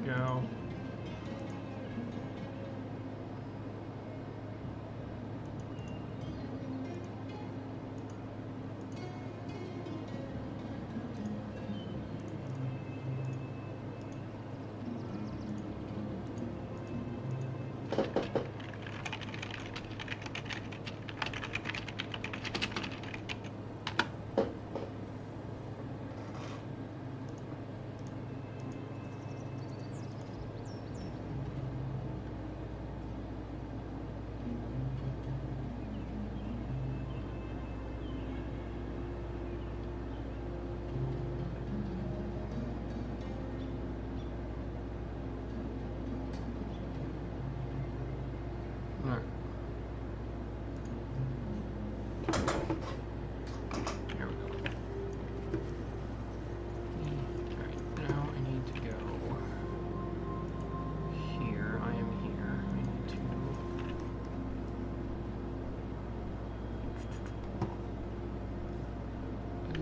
go.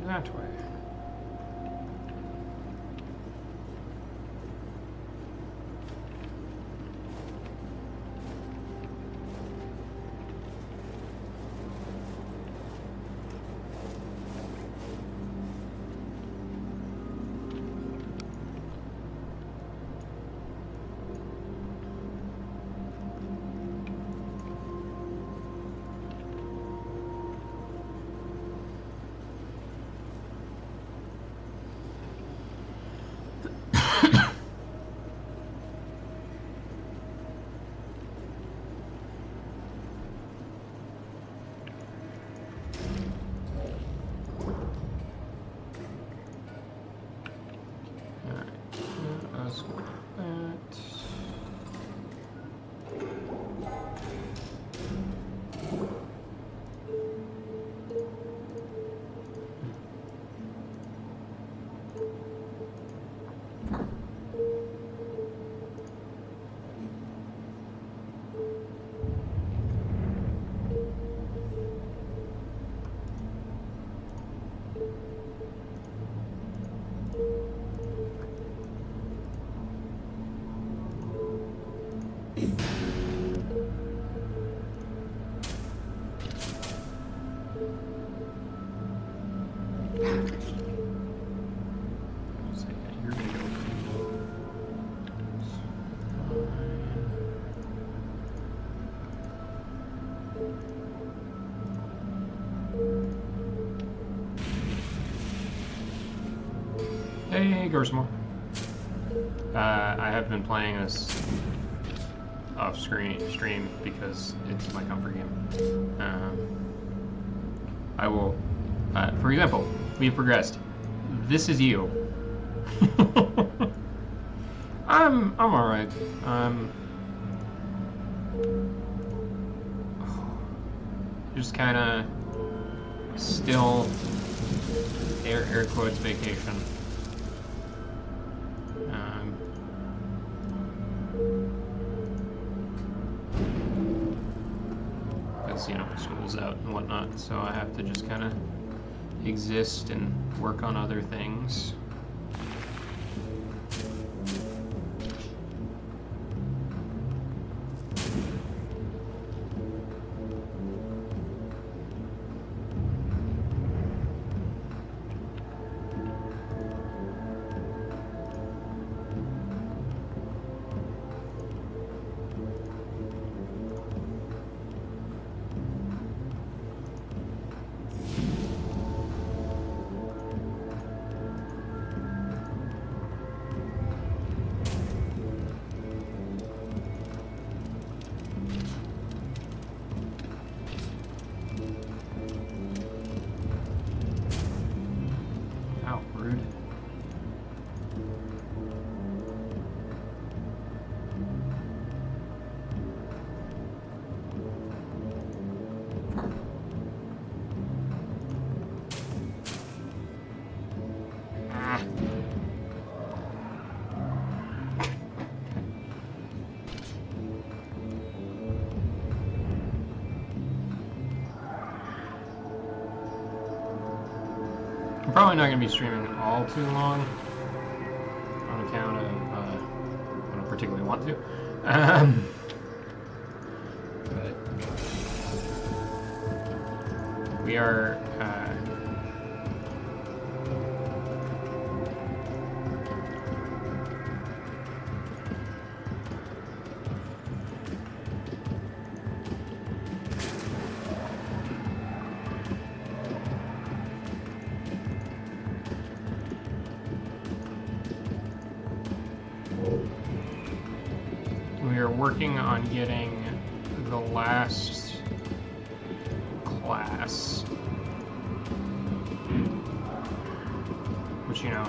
That way. Hey, Gersmore. I have been playing this off stream because it's my comfort game. I will, for example, we've progressed. This is you. I'm alright. Just kind of still air quotes vacation. Because, you know, school's out and whatnot, so I have to just kind of exist and work on other things. I'm probably not going to be streaming all too long on account of don't particularly want to. But we are. We are working on getting the last class, which, you know,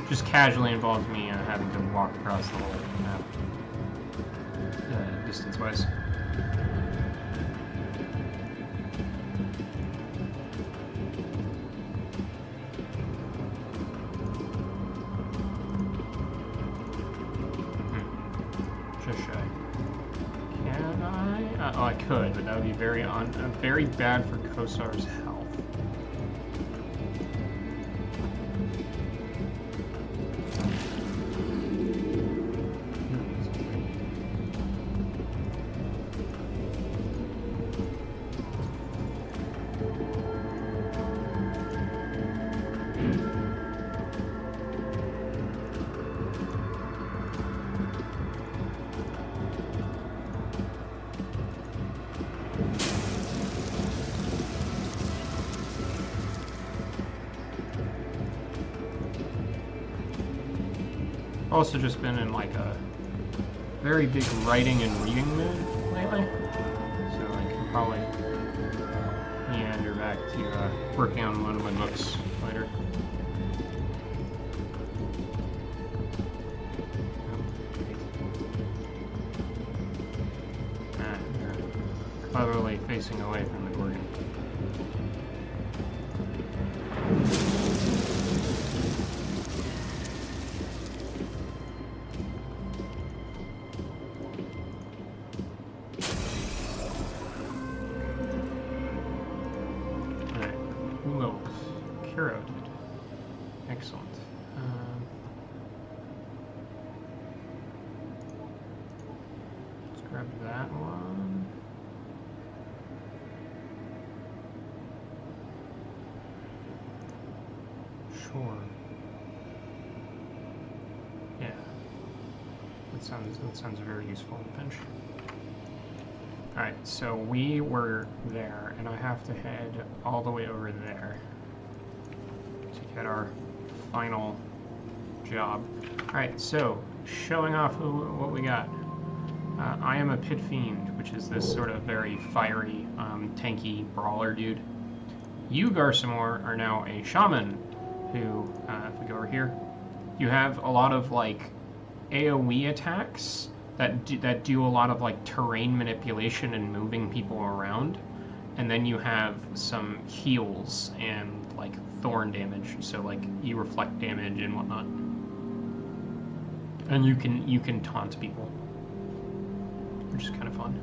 just casually involves me having to walk across the whole map, distance-wise. Oh, I could, but that would be very bad for Kosar's health. Also just been in like a very big writing and reading mood lately, so I can probably meander back to working on one of my books later. They're cleverly facing away from the Gorgon. Excellent. Let's grab that one. Sure. Yeah. That sounds very useful in the pinch. Alright, so we were there, and I have to head all the way over there to get our final job. Alright, so showing off what we got. I am a pit fiend, which is this sort of very fiery, tanky brawler dude. You, Garsamore, are now a shaman who, if we go over here, you have a lot of like AoE attacks that do a lot of like terrain manipulation and moving people around, and then you have some heals and like thorn damage, so like you reflect damage and whatnot, and you can taunt people, which is kind of fun.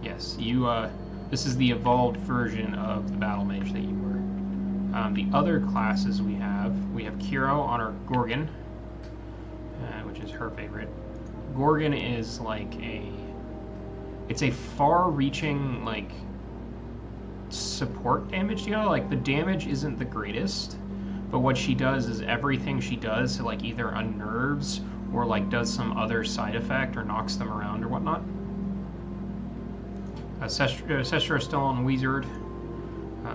Yes, you. This is the evolved version of the battle mage that you were. The other classes we have Kiro on our Gorgon, which is her favorite. Gorgon is like it's a far-reaching like support damage dealer. Like the damage isn't the greatest, but what she does is everything she does to like either unnerves or like does some other side effect or knocks them around or whatnot. Sestra is still on Wizard.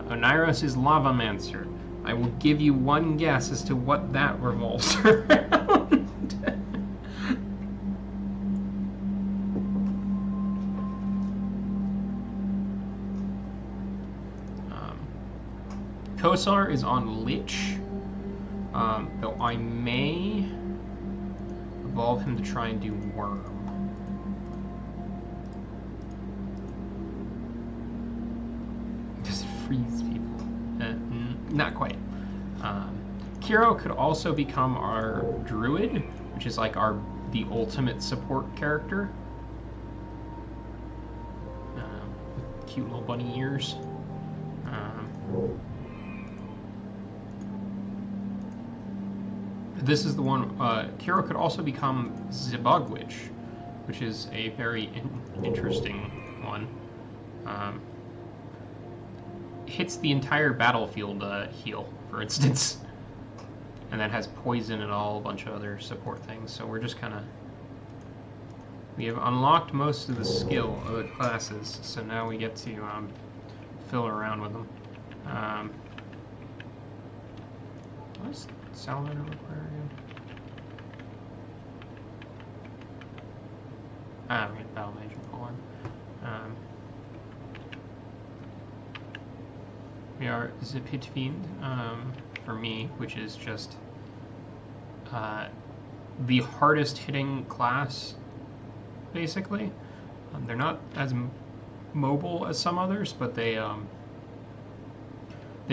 Oneiros is Lavamancer. I will give you one guess as to what that revolves around. Kosar is on Lich, though I may evolve him to try and do Worm. Just freeze people. Not quite. Kiro could also become our Druid, which is like the ultimate support character. With cute little bunny ears. This is the one. Kiro could also become Zibogwitch, which is a very interesting one. Hits the entire battlefield heal, for instance, and that has poison and all a bunch of other support things. So we're just kind of, we have unlocked most of the skill of the classes, so now we get to fill around with them. What does Salamander require again? We get Battle Mage and pull in. We are the Pit Fiend for me, which is just the hardest hitting class, basically. They're not as mobile as some others, but they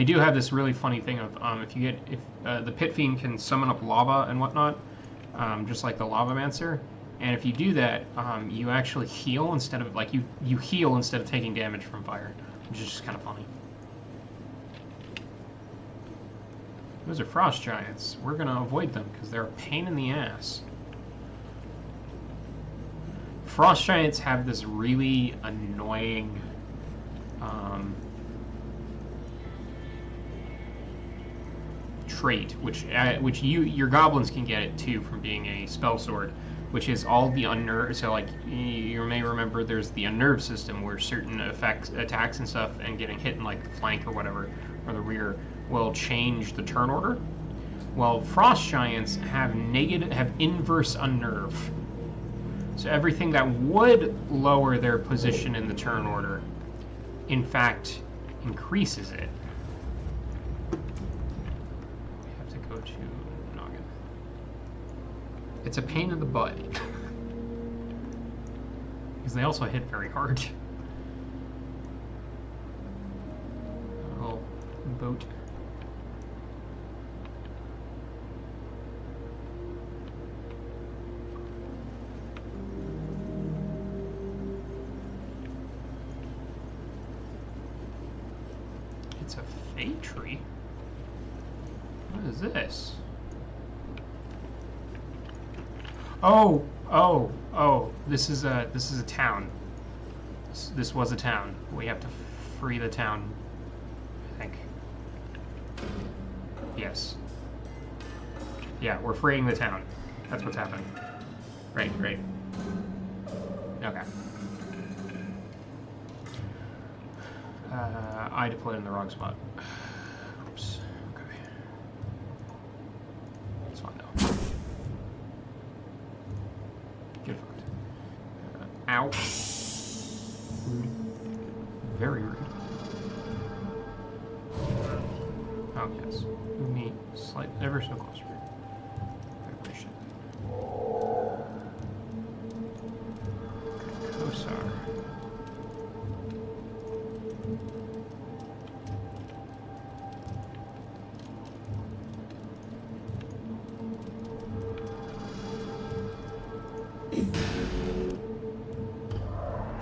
do have this really funny thing of if the Pit Fiend can summon up lava and whatnot, just like the Lavamancer, and if you do that, you actually heal instead of you heal instead of taking damage from fire, which is just kind of funny. Those are frost giants. We're gonna avoid them because they're a pain in the ass. Frost giants have this really annoying trait, which your goblins can get it too from being a spell sword, which is all the unnerved. So like you may remember, there's the unnerved system where certain attacks and stuff and getting hit in like the flank or whatever or the rear will change the turn order. Well, frost giants have inverse unnerve. So everything that would lower their position in the turn order, in fact, increases it. We have to go to Noggin. It's a pain in the butt. Because they also hit very hard. A little boat. It's a fate tree? What is this? Oh, this is a town. This was a town. We have to free the town, I think. Yes. Yeah, we're freeing the town. That's what's happening. Right. Okay. I deployed in the wrong spot. Oops. Okay. That's fine though. Get fucked. Ow. Rude. Very rude. Oh, yes. Move me ever so closer. Vibration. Kosar.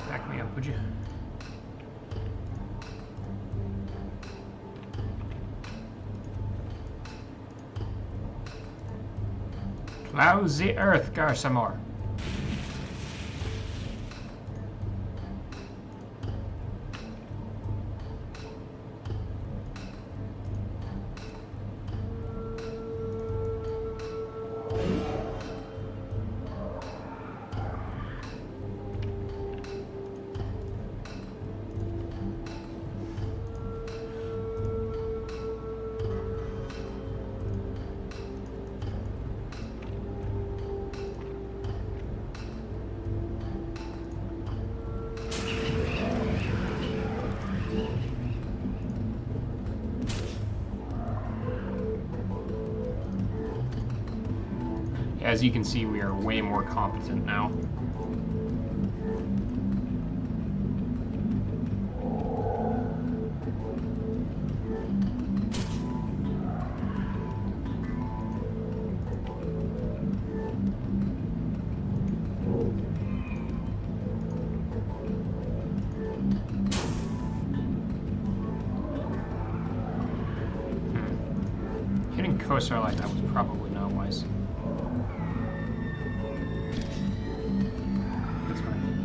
Back me up, would you? Plow the earth, Garsamor. As you can see, we are way more competent now. Hitting Kosar like that was probably not wise. guys. That's fine.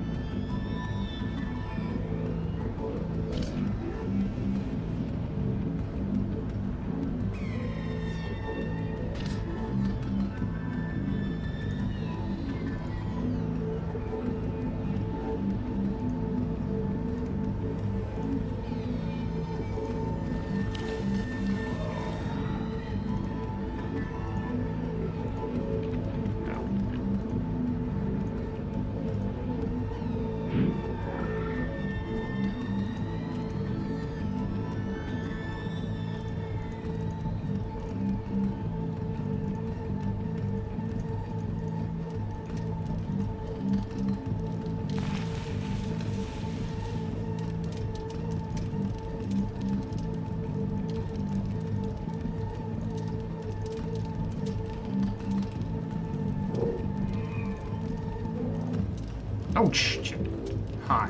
Oh, shit. Hi.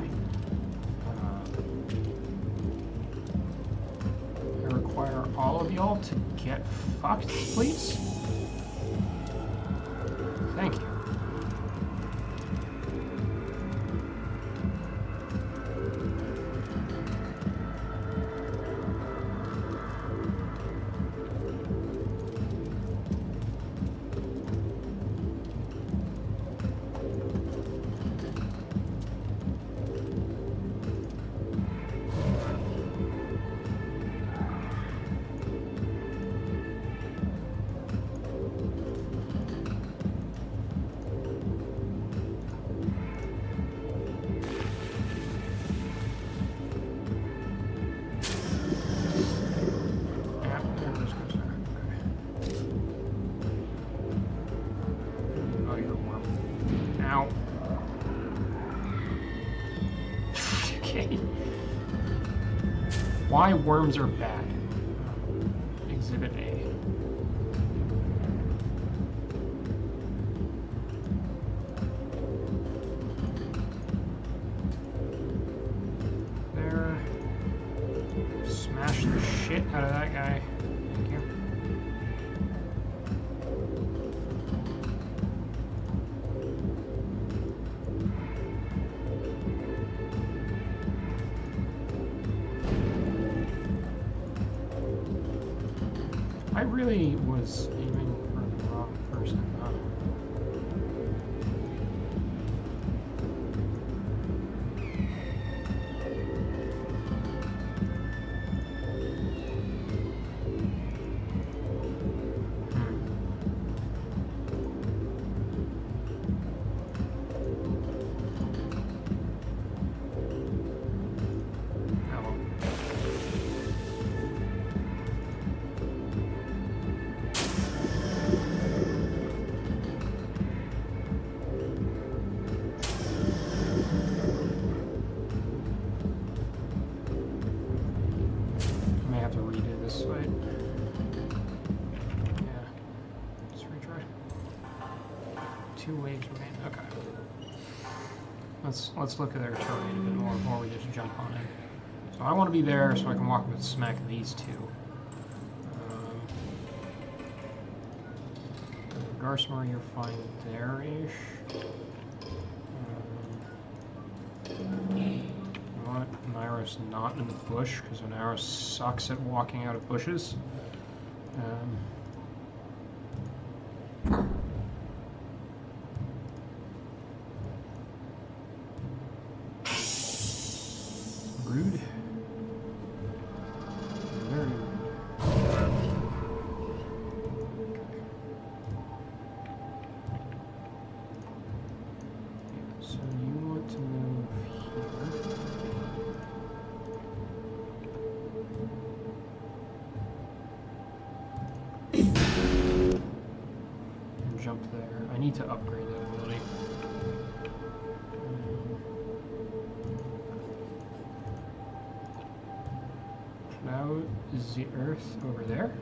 I require all of y'all to get fucked, please? Thank you. Why worms are bad. Exhibit A. There. Smash the shit out of that guy. Thank you. I really was aiming for the wrong person. Let's look at their terrain a bit more before we just jump on in. So I want to be there so I can walk up and smack these two. Garsmar, you're fine there-ish. You know what? Naira's not in the bush because Naira sucks at walking out of bushes. Rude. Very rude. Yeah, so you want to move here. And jump there. I need to upgrade that ability. Now is the earth over there?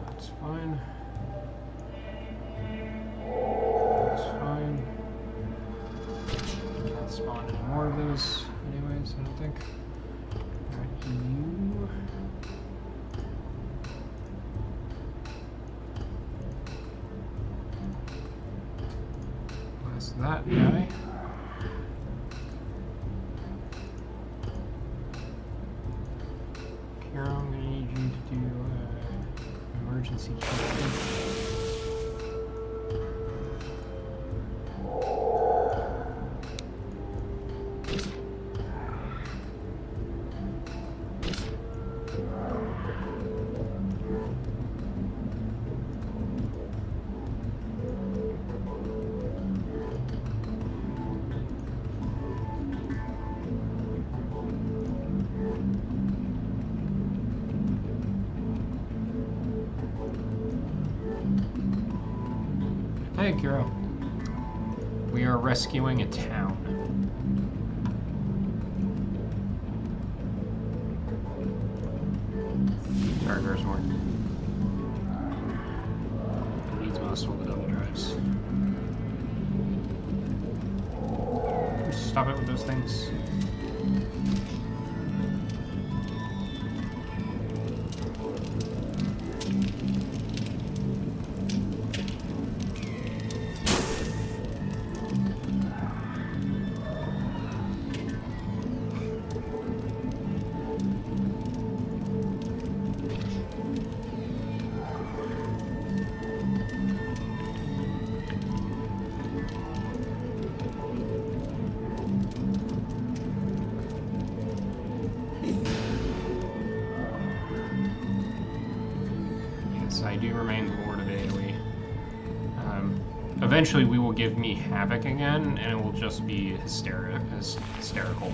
That's fine. That's fine. Can't spawn any more of those anyways, I don't think. Alright, you. Blast that guy. Kira, I'm gonna need you to do emergency check. Hey, Kiro. We are rescuing a town. Sorry, there's more. It needs muscle with double drives. Stop it with those things. I do remain Lord of AoE. Eventually we will give me Havoc again, and it will just be hysterical.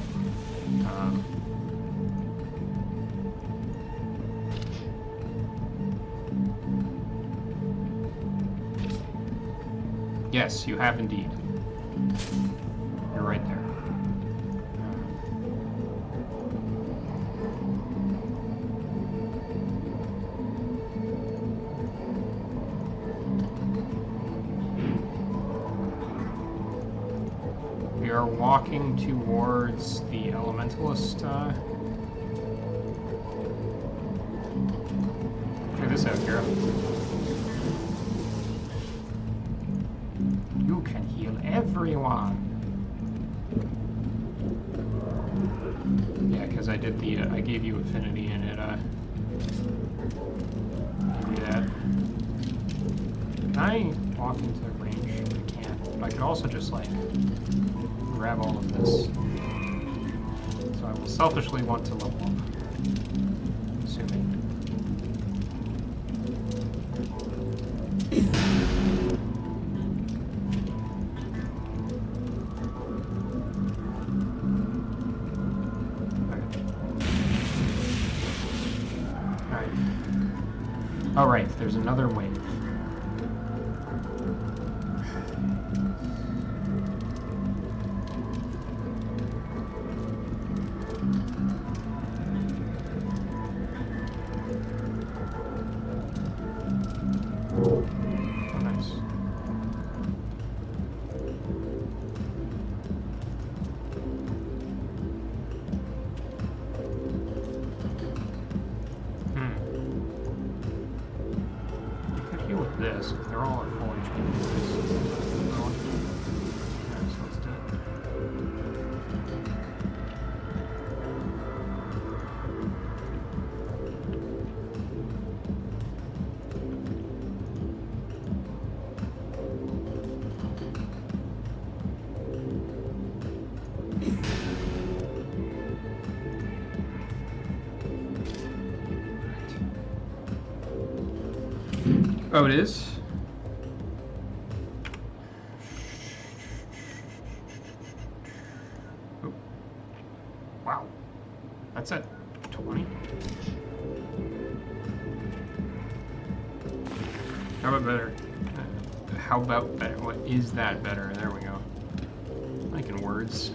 Yes, you have indeed. You're right there. We are walking towards the Elementalist. Check this out, Kira. You can heal everyone. Yeah, because I did the. I gave you affinity, and it. Give you that. Can I walk into range? I can't. But I could also just like grab all of this. So I will selfishly want to level up. Assuming. Oh, right, there's another wave. Oh, nice. With this, if they're all at full HP. Okay, so let's do it. Oh, it is? Oh. Wow. That's at 20. How about better? How about better? What is that better? There we go. Like in words.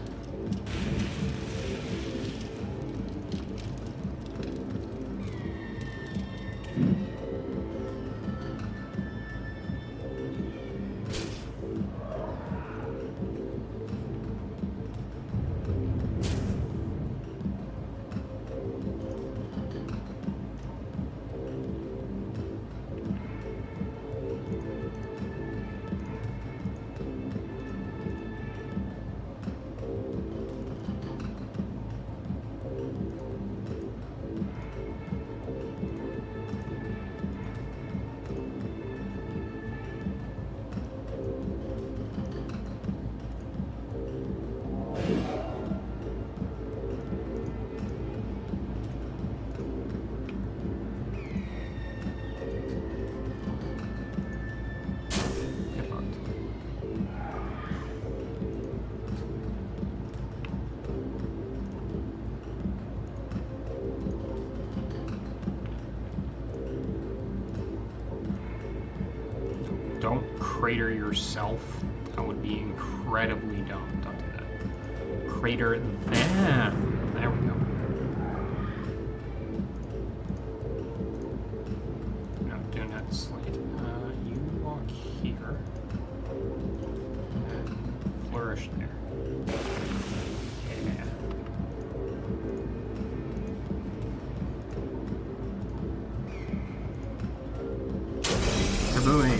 crater yourself, that would be incredibly dumb. Don't do that. Crater them. There we go. No, do not slate. You walk here. And flourish there. Yeah. Kabooey.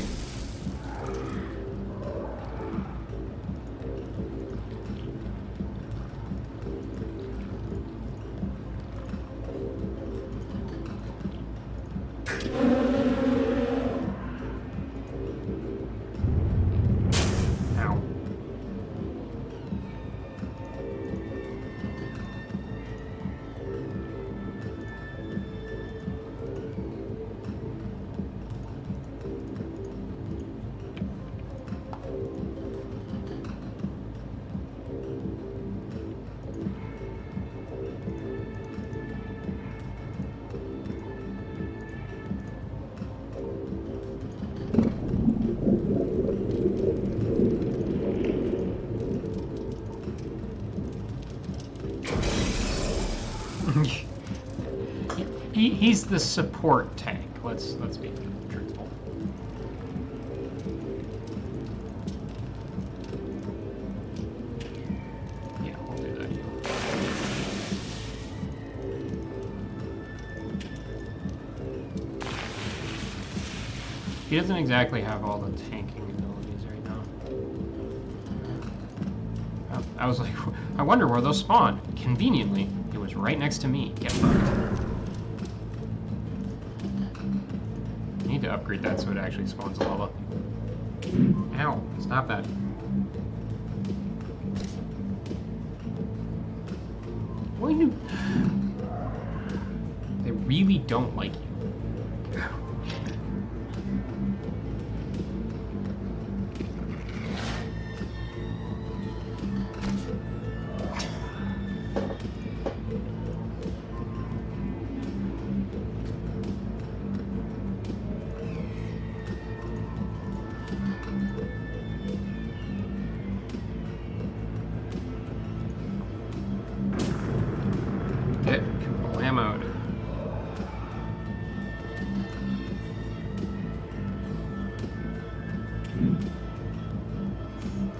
He's the support tank. Let's be truthful. Yeah, we'll do that. He doesn't exactly have all the tanking abilities right now. I was like, I wonder where those spawn. Conveniently, it was right next to me. Get fucked. To upgrade that so it actually spawns lava. Ow, stop that. What are you? They really don't like you.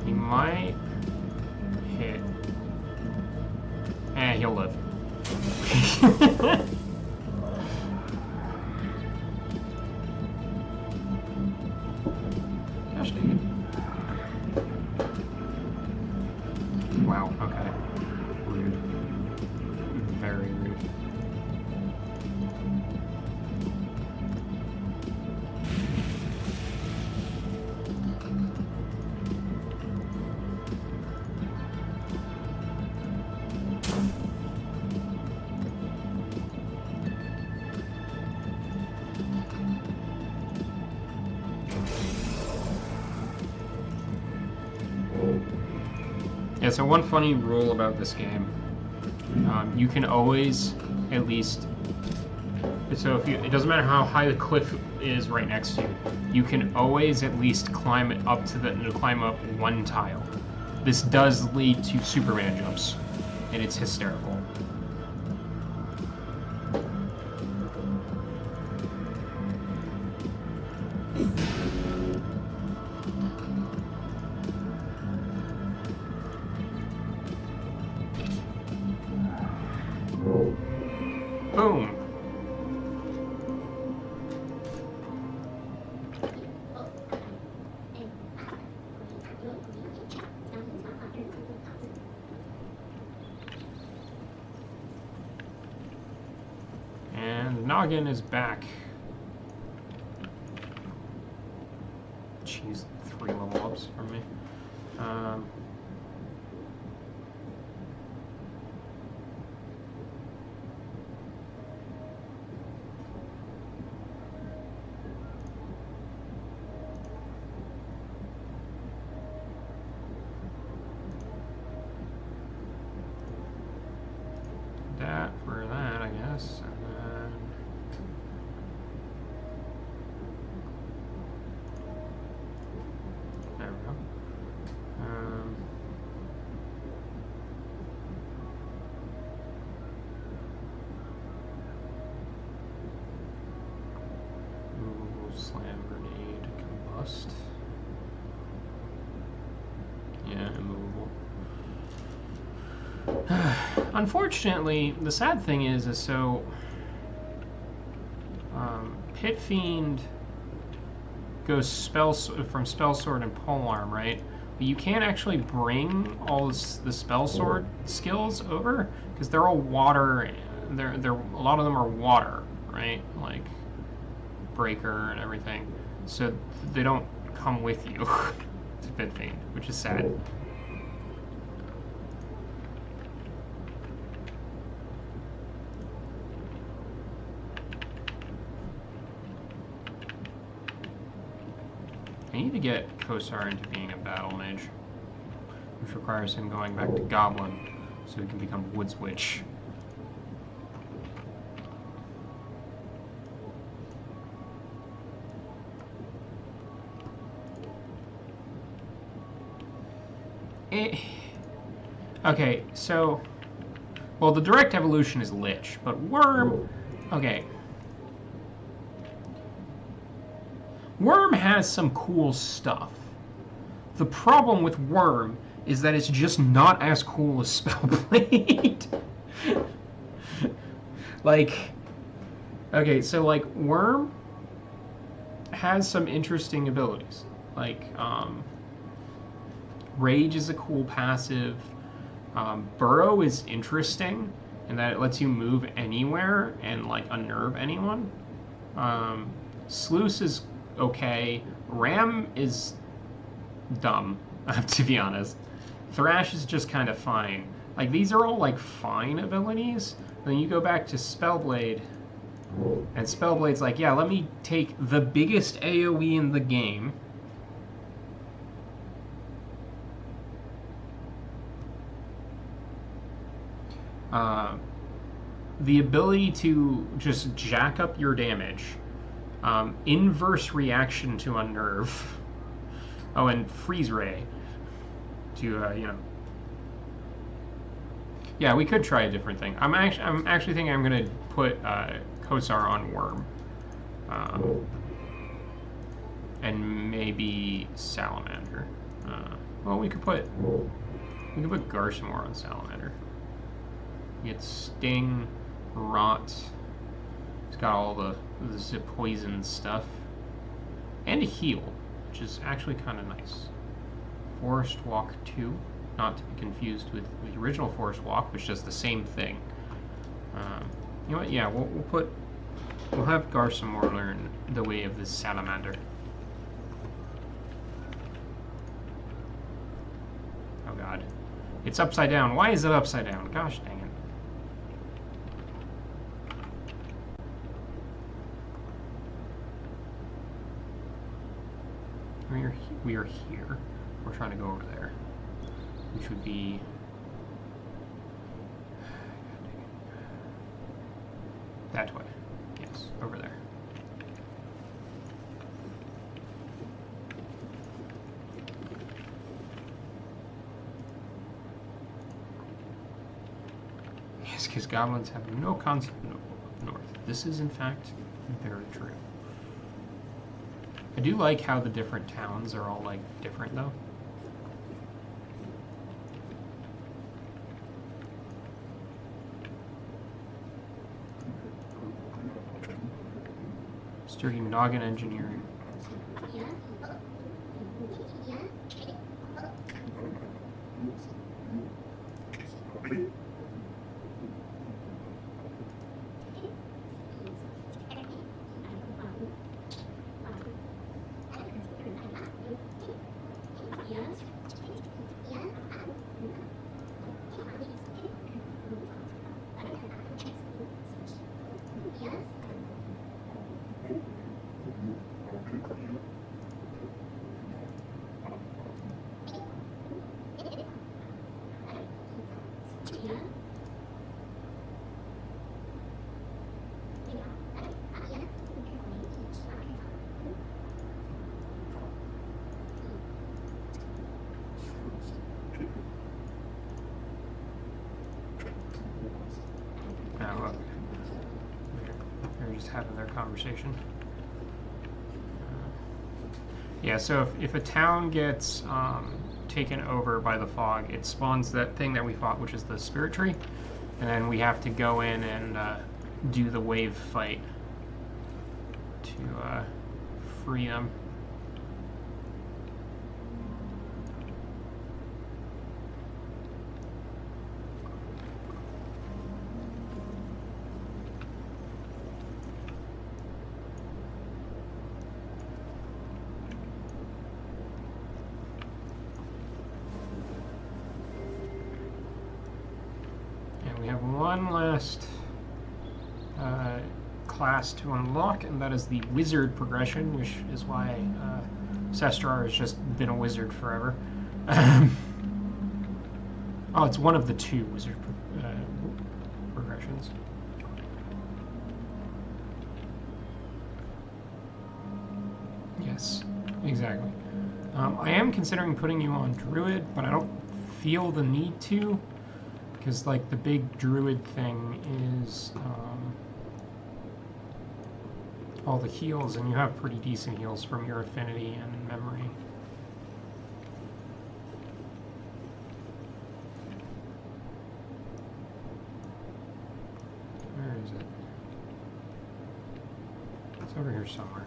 He might hit. He'll live. Gosh dang it. Wow, okay. Rude. Very rude. Yeah, so one funny rule about this game, you can always, at least, so if you, it doesn't matter how high the cliff is right next to you, you can always at least climb it up climb up one tile. This does lead to Superman jumps, and it's hysterical. Boom. And Noggin is back. Jeez, 3 level ups from me. That for that, I guess. And then Unfortunately, the sad thing is so Pit Fiend goes from Spell Sword and Polearm, right? But you can't actually bring all the Spell Sword skills over because they're all water. They're a lot of them are water, right? Like Breaker and everything, so they don't come with you to Pit Fiend, which is sad. I need to get Kosar into being a battle mage, which requires him going back to Goblin so he can become Woods Witch. Okay, so... Well, the direct evolution is Lich, but Worm... Okay. Worm has some cool stuff. The problem with Worm is that it's just not as cool as Spellblade. Like, okay, so like Worm has some interesting abilities. Like, Rage is a cool passive. Burrow is interesting in that it lets you move anywhere and like unnerve anyone. Sluice is okay. Ram is dumb, to be honest. Thrash is just kind of fine. Like, these are all like fine abilities. Then you go back to Spellblade, and Spellblade's like, yeah, let me take the biggest AoE in the game. The ability to just jack up your damage. Inverse reaction to unnerve. Oh, and freeze ray to you know. Yeah, we could try a different thing. I'm actually thinking I'm gonna put Kosar on Worm, and maybe Salamander. Well, we could put Garsamore on Salamander. You get Sting, Rot. It's got all the poison stuff, and a heal, which is actually kind of nice. Forest Walk 2, not to be confused with the original Forest Walk, which does the same thing. You know what? Yeah, we'll have Garsamore learn the way of the Salamander. Oh God, it's upside down. Why is it upside down? Gosh dang it. We are here. We're trying to go over there, which would be that way. Yes, over there. Yes, because goblins have no concept of north. This is, in fact, very true. I do like how the different towns are all, like, different, though. Sturdy noggin engineering. They're just having their conversation. Yeah, so if a town gets taken over by the fog, it spawns that thing that we fought, which is the spirit tree, and then we have to go in and do the wave fight to free them. We have one last class to unlock, and that is the wizard progression, which is why Sestrar has just been a wizard forever. Oh, it's one of the two wizard progressions. Yes, exactly. I am considering putting you on druid, but I don't feel the need to. Because, like, the big druid thing is all the heals, and you have pretty decent heals from your affinity and memory. Where is it? It's over here somewhere.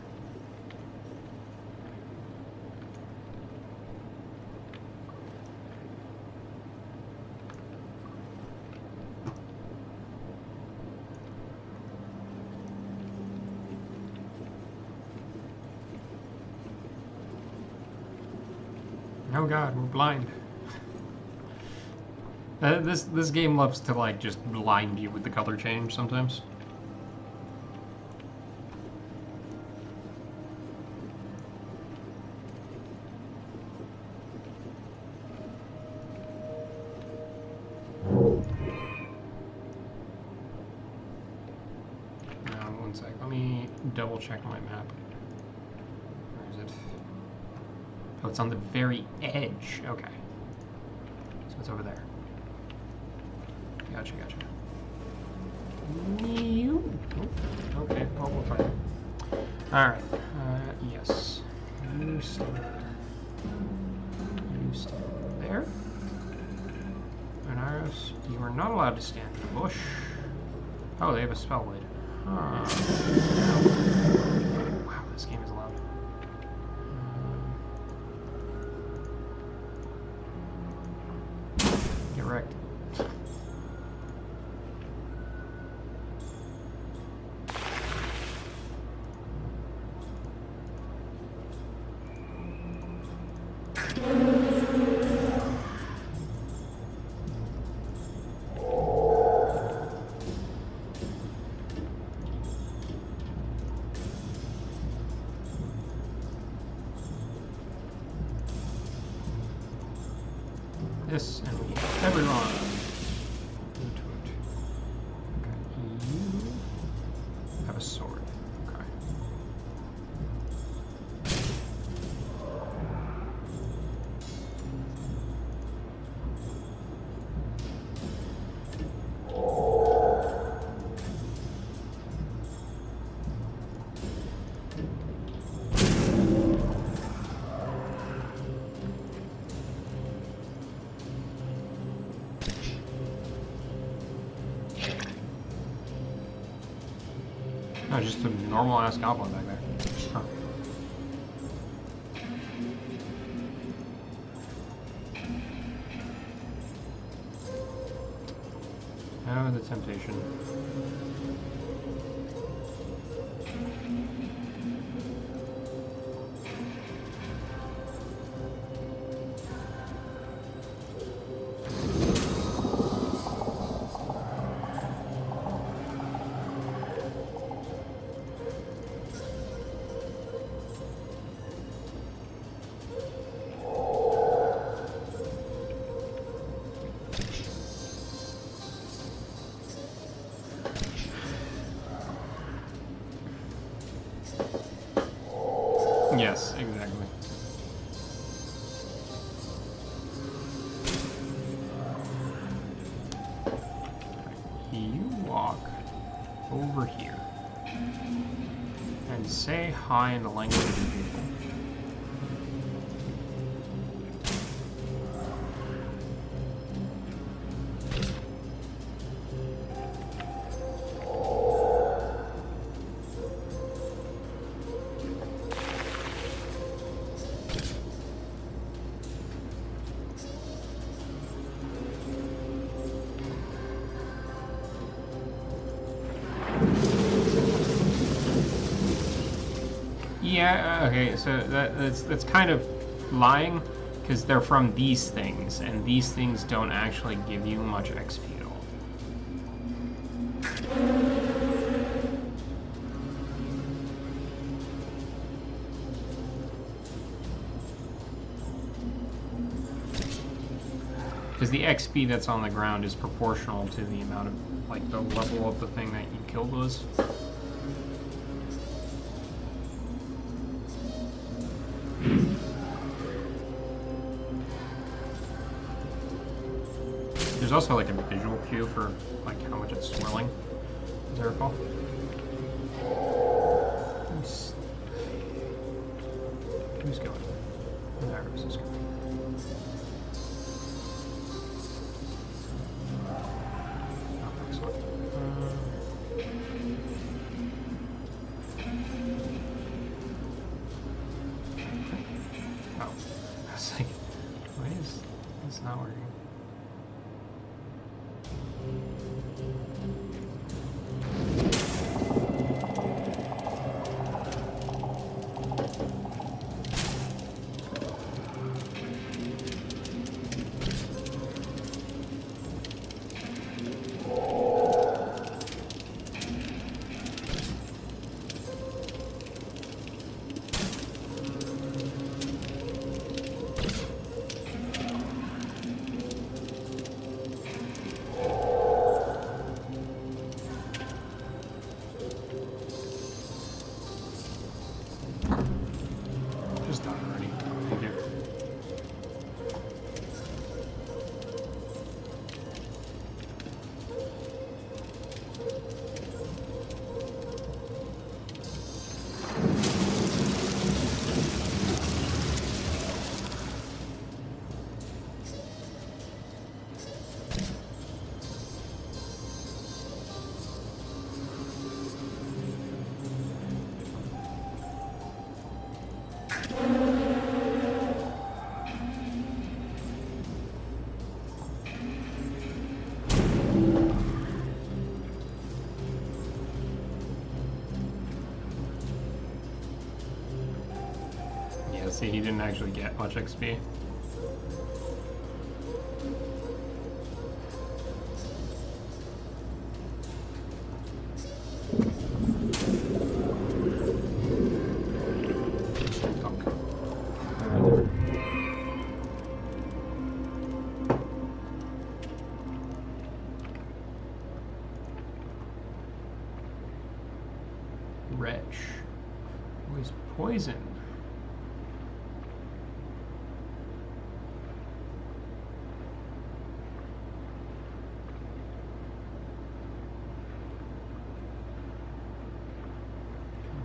Oh god, we're blind. This game loves to, like, just blind you with the color change sometimes. One sec, let me double check my map. Where is it? Oh, it's on the very edge. Okay. So it's over there. Gotcha, gotcha. Okay, well, we'll find it. Alright. Yes. You stay there. You stay there. And Iris, you are not allowed to stand in the bush. Oh, they have a spell blade. Huh. Wow, this game is loud. Get wrecked. This and we everyone into it. Okay, you have a sword. Okay. No, just a normal ass goblin back there. Huh. Oh, the temptation. Yes, exactly. You walk over here and say hi in the language of people. Yeah, okay, so that's kind of lying, because they're from these things, and these things don't actually give you much XP at all. Because the XP that's on the ground is proportional to the amount of, like, the level of the thing that you killed was. There's also like a visual cue for like how much it's swirling, as I recall. Who's going? Iris is going. Oh, excellent. Oh, I was like, why is this not working? See, he didn't actually get much XP. Wretch was poisoned.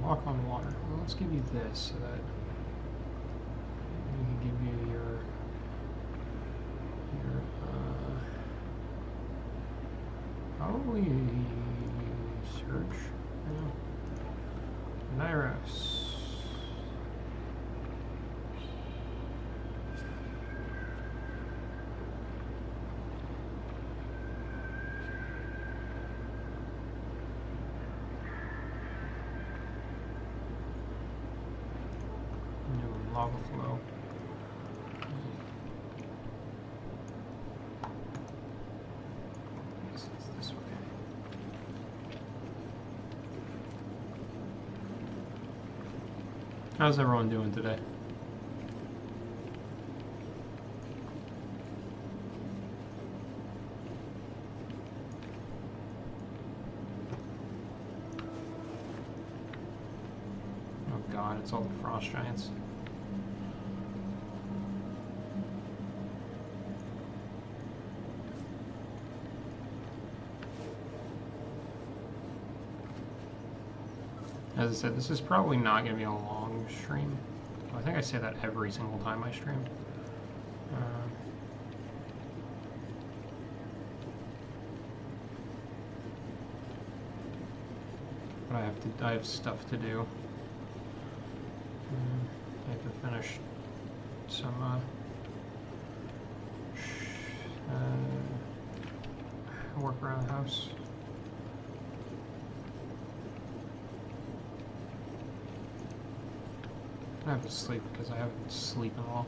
Walk on water. Well, let's give you this so that we can give you your probably search. Nyros. Lava flow. It's this way. How's everyone doing today? Oh god, it's all the frost giants. As I said, this is probably not going to be a long stream. I think I say that every single time I stream. But I have stuff to do. I have to finish some work around the house. I have to sleep because I haven't been sleeping well.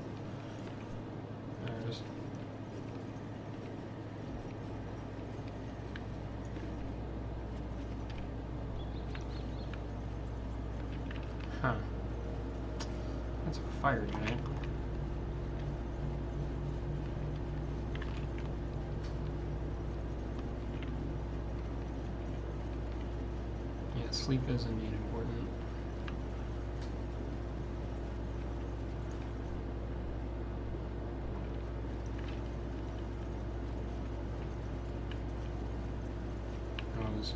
There it is. Huh. That's a fire giant. Yeah, sleep is indeed important. Oh, this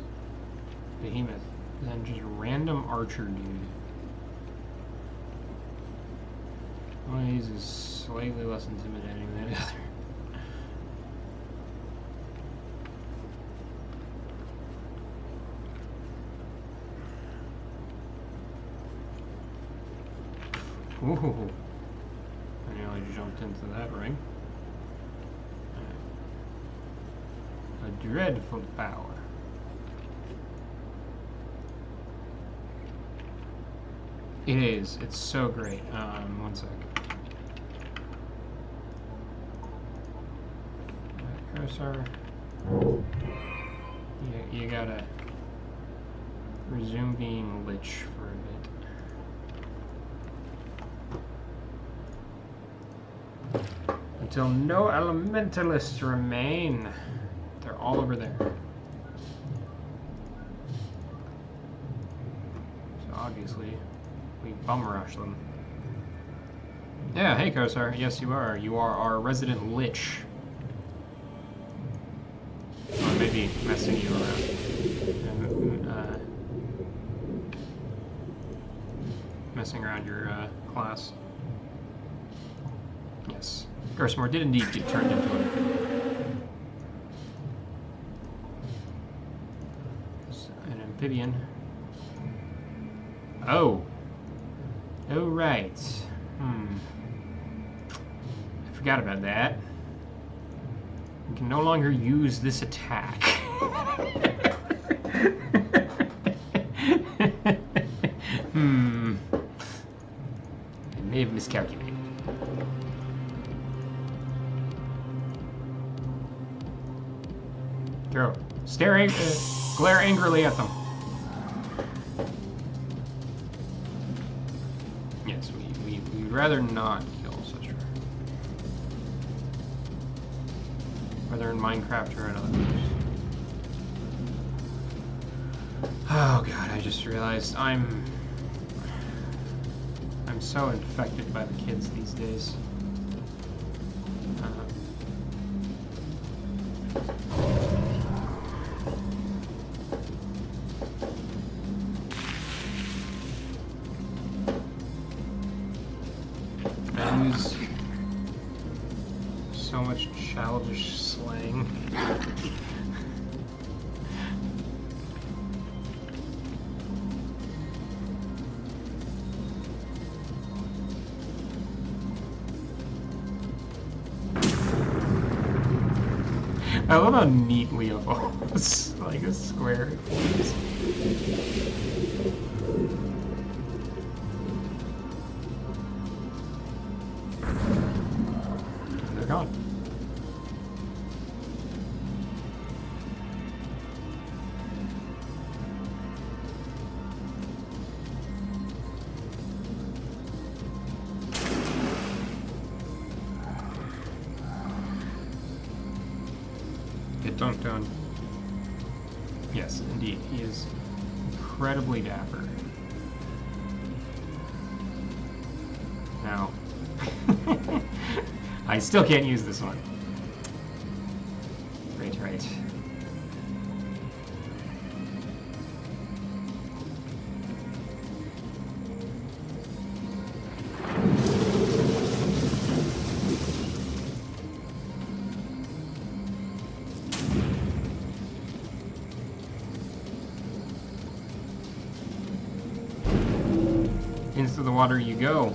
behemoth. Then just random archer dude. One of these is slightly less intimidating than the other. Ooh, I nearly jumped into that ring. A dreadful power. It is. It's so great. One sec. Cursor. You gotta resume being lich for a bit. Until no elementalists remain. They're all over there. So obviously, we bum rush them. Yeah, hey Kosar. Yes, you are. You are our resident lich. Or maybe messing you around. Messing around your class. Yes. Garsamore did indeed get turned into an amphibian. Oh. Oh, right. I forgot about that. We can no longer use this attack. I may have miscalculated. Go. Glare angrily at them. Yes, we'd rather not kill such a... Whether in Minecraft or in other games. Oh god, I just realized I'm so infected by the kids these days. I use so much childish slang. I love how neatly evolves, like a square. And they're gone. Get dunked on. Yes, indeed. He is incredibly dapper. Now, I still can't use this one. Right. Into the water you go.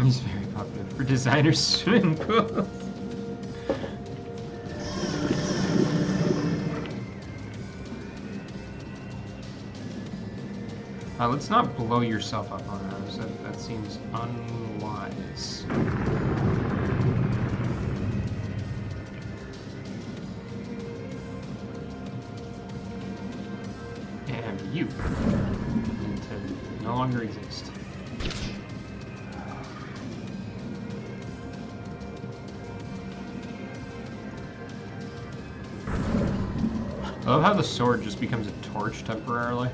He's very popular for designers' swimming pools. Let's not blow yourself up on those. That seems unwise. And you need to no longer exist. I love how the sword just becomes a torch temporarily.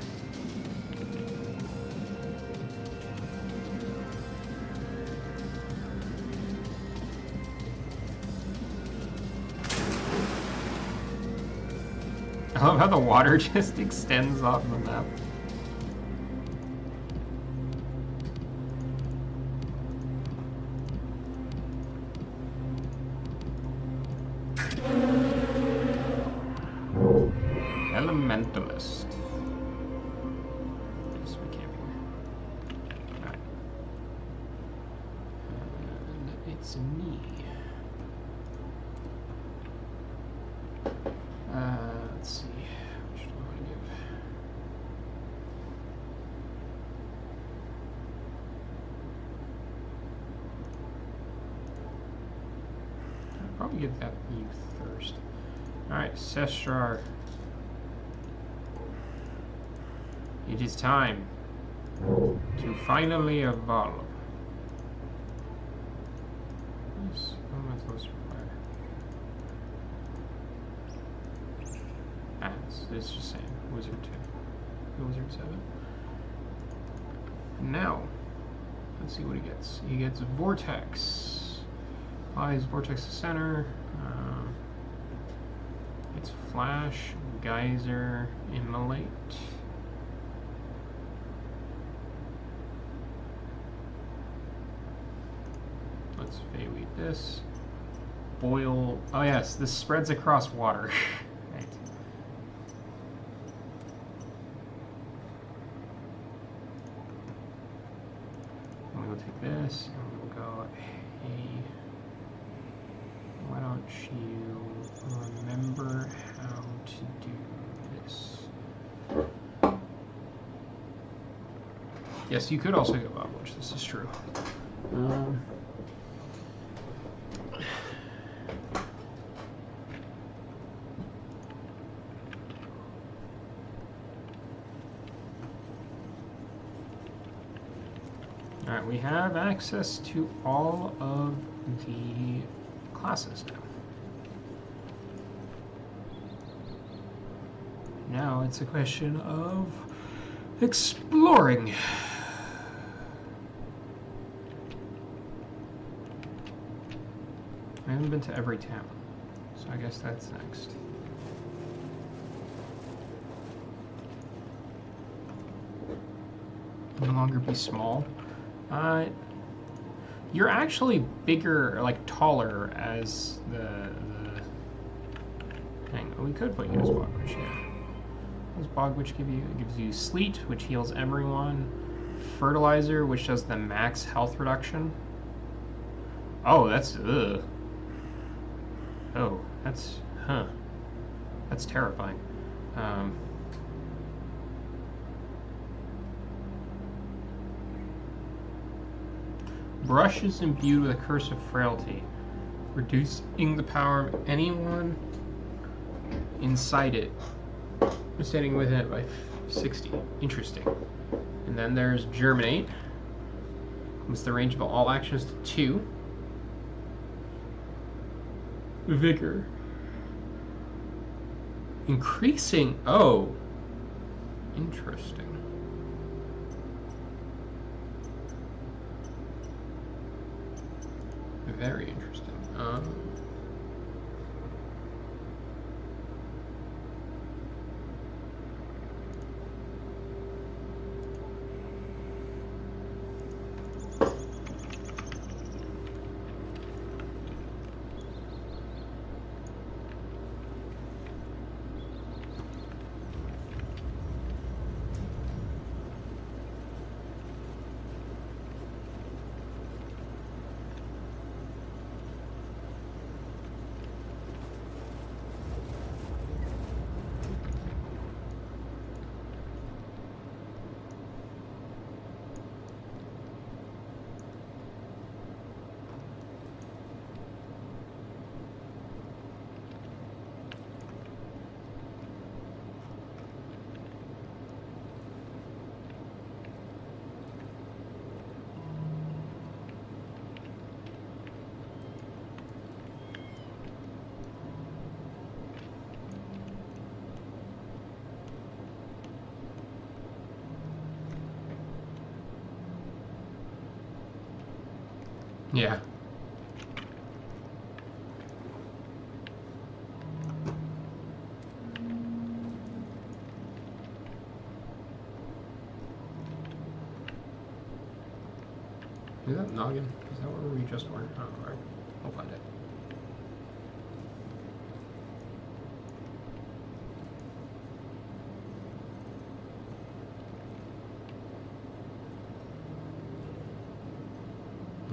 I love how the water just extends off the map. Elementalist. Yes, we can't be. Alright. And it's me. Let's see. Which do I want to give? I'll probably give that you first. Alright, Sestrar. It is time to finally evolve. What am I supposed to require? It's just saying Wizard 2. Wizard 7. Now, let's see what he gets. He gets Vortex. Applies Vortex to center. It's Flash, Geyser, Immolate. Let's Feyweed this. Boil. Oh yes, this spreads across water. Right. And we'll take this and we'll go, hey, why don't you remember how to do this? Yes, you could also go Bobwitch, this is true. Alright, we have access to all of the classes now. Now it's a question of exploring. I haven't been to every town, so I guess that's next. No longer be small. You're actually bigger, like taller as the thing. We could put you as Bogwitch, yeah. What does Bogwitch give you? It gives you Sleet, which heals everyone. Fertilizer, which does the max health reduction. Oh, that's ugh. Oh, that's that's terrifying. Brush is imbued with a curse of frailty, reducing the power of anyone inside it, standing within it by 60. Interesting. And then there's Germinate. Limits the range of all actions to 2. Vigor. Increasing. Oh. Interesting. Very interesting. Yeah. Is that Noggin? Is that where we just were? Oh, alright. We'll find it.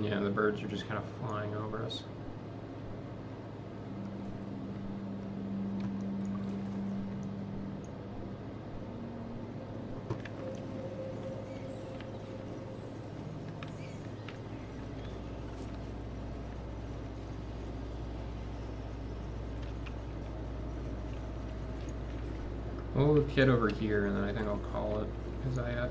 Yeah, the birds are just kind of flying over us. We'll get over here, and then I think I'll call it Isaiah.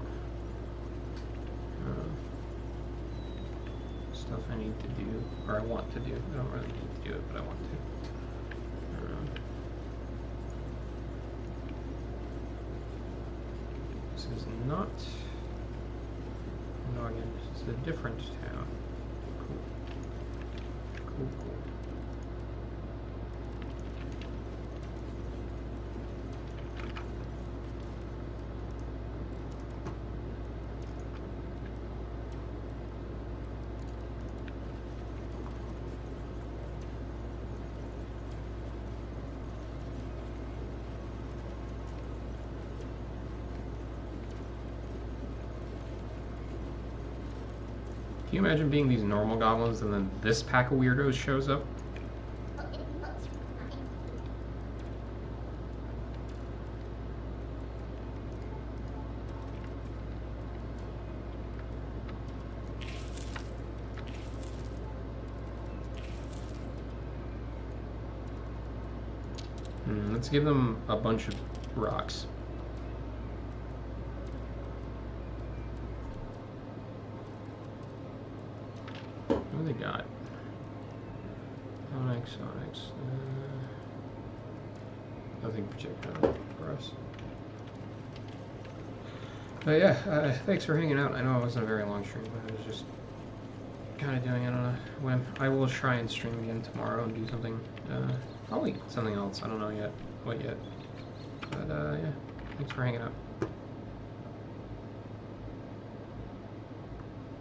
Stuff I need to do, or I want to do. I don't really need to do it, but I want to. This is not Noggin. This is a different town. Cool. Cool, cool. Can you imagine being these normal goblins and then this pack of weirdos shows up? Let's give them a bunch of rocks. What do they got? Onyx. Nothing particular for us. But yeah, thanks for hanging out. I know it wasn't a very long stream, but I was just kind of doing it on a whim. I will try and stream again tomorrow and do something, probably something else. I don't know yet what yet. But yeah, thanks for hanging out.